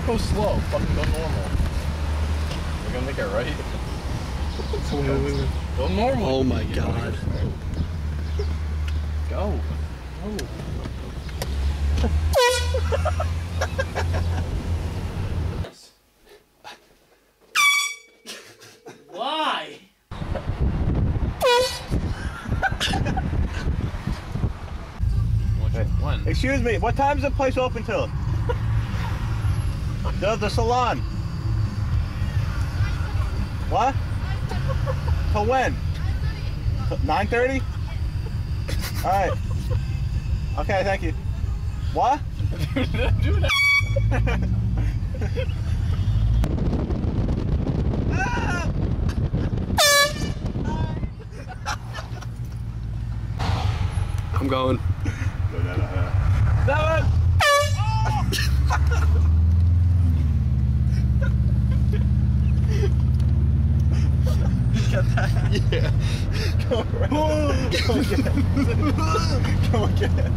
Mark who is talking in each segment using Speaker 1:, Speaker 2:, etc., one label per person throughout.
Speaker 1: Don't go slow. Fucking go normal. We're gonna make it right. Go normal.
Speaker 2: Oh my god.
Speaker 1: Go. Go.
Speaker 3: Why?
Speaker 1: When?
Speaker 4: Excuse me, what time is the place open till? The salon. What? Till when? 9:30? Alright. Okay, thank you. What?
Speaker 1: Do that.
Speaker 2: I'm going.
Speaker 1: That one! Get that?
Speaker 4: Yeah. Go around. Go again. Go again.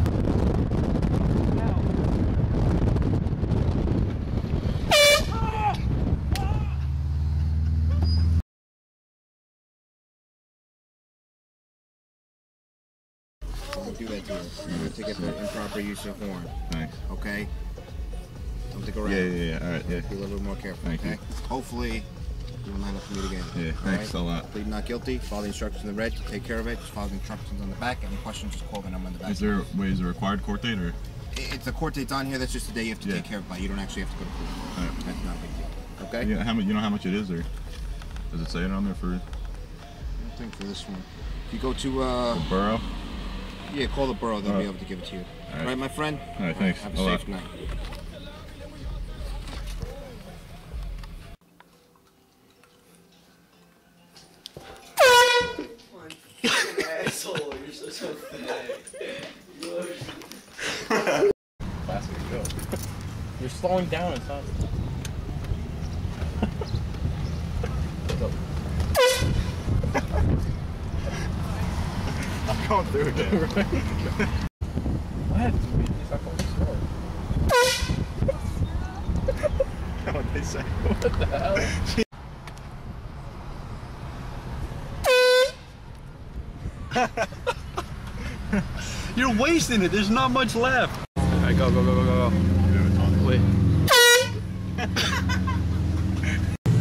Speaker 5: Don't do that to her. You're gonna take it for improper use of horn.
Speaker 4: Thanks.
Speaker 5: Okay? Don't take a around.
Speaker 4: Yeah. Alright, yeah.
Speaker 5: Be a little bit more careful,
Speaker 4: Thank
Speaker 5: okay?
Speaker 4: you.
Speaker 5: Hopefully, you will not have to meet again.
Speaker 4: Yeah, thanks a lot.
Speaker 5: Plead not guilty. Follow the instructions in the red. Take care of it. Just follow the instructions on the back. Any questions, just call the number on the back.
Speaker 4: Is there a required court date or?
Speaker 5: It's the court date's on here. That's just the day you have to
Speaker 4: Yeah.
Speaker 5: take care of it by. You don't actually have to go to court.
Speaker 4: Alright.
Speaker 5: That's not a big deal. Okay?
Speaker 4: Yeah, you know how much it is, or does it say it on there for
Speaker 5: I don't think for this one. If you go to
Speaker 4: the borough?
Speaker 5: yeah, call the borough. They'll be able to give it to you.
Speaker 4: All right.
Speaker 5: Right, my friend?
Speaker 4: All right, thanks.
Speaker 5: Have a
Speaker 4: A lot.
Speaker 5: safe night.
Speaker 3: Asshole, you're so fat.
Speaker 1: Classic joke. You're slowing down and stuff.
Speaker 4: I'm going through again.
Speaker 1: What? It's not going slow.
Speaker 4: What they say.
Speaker 1: What the hell?
Speaker 2: You're wasting it. There's not much left. Alright, go. Wait.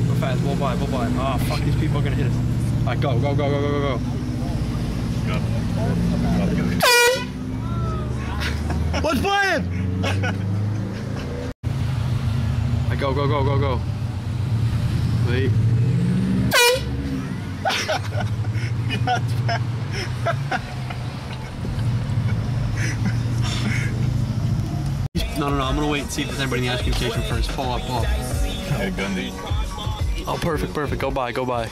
Speaker 2: Go fast. We'll buy. Oh, fuck. These people are gonna hit us. Alright, go. What's playing? Alright, go. Wait. No, I'm gonna wait and see if there's anybody in the ice cream station first. Pull up.
Speaker 4: Hey, Gundy.
Speaker 2: Oh, perfect. Go by. Go by,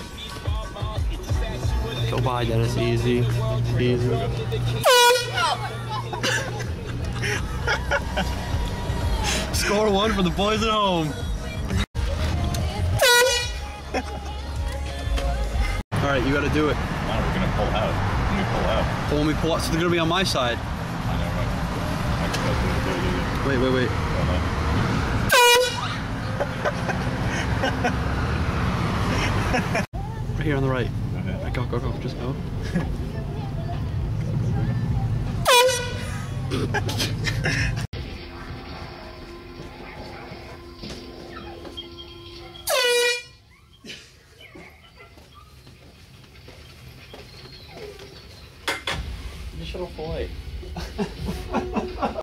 Speaker 2: Dennis. Easy. Score one for the boys at home. All right, you gotta do it.
Speaker 4: Now we're gonna pull out. When we pull out.
Speaker 2: Pull me, pull out. So they're gonna be on my side.
Speaker 4: I know, right?
Speaker 2: Wait. Right here on the right.
Speaker 4: Okay.
Speaker 2: Go. Just go.
Speaker 1: You should have filet.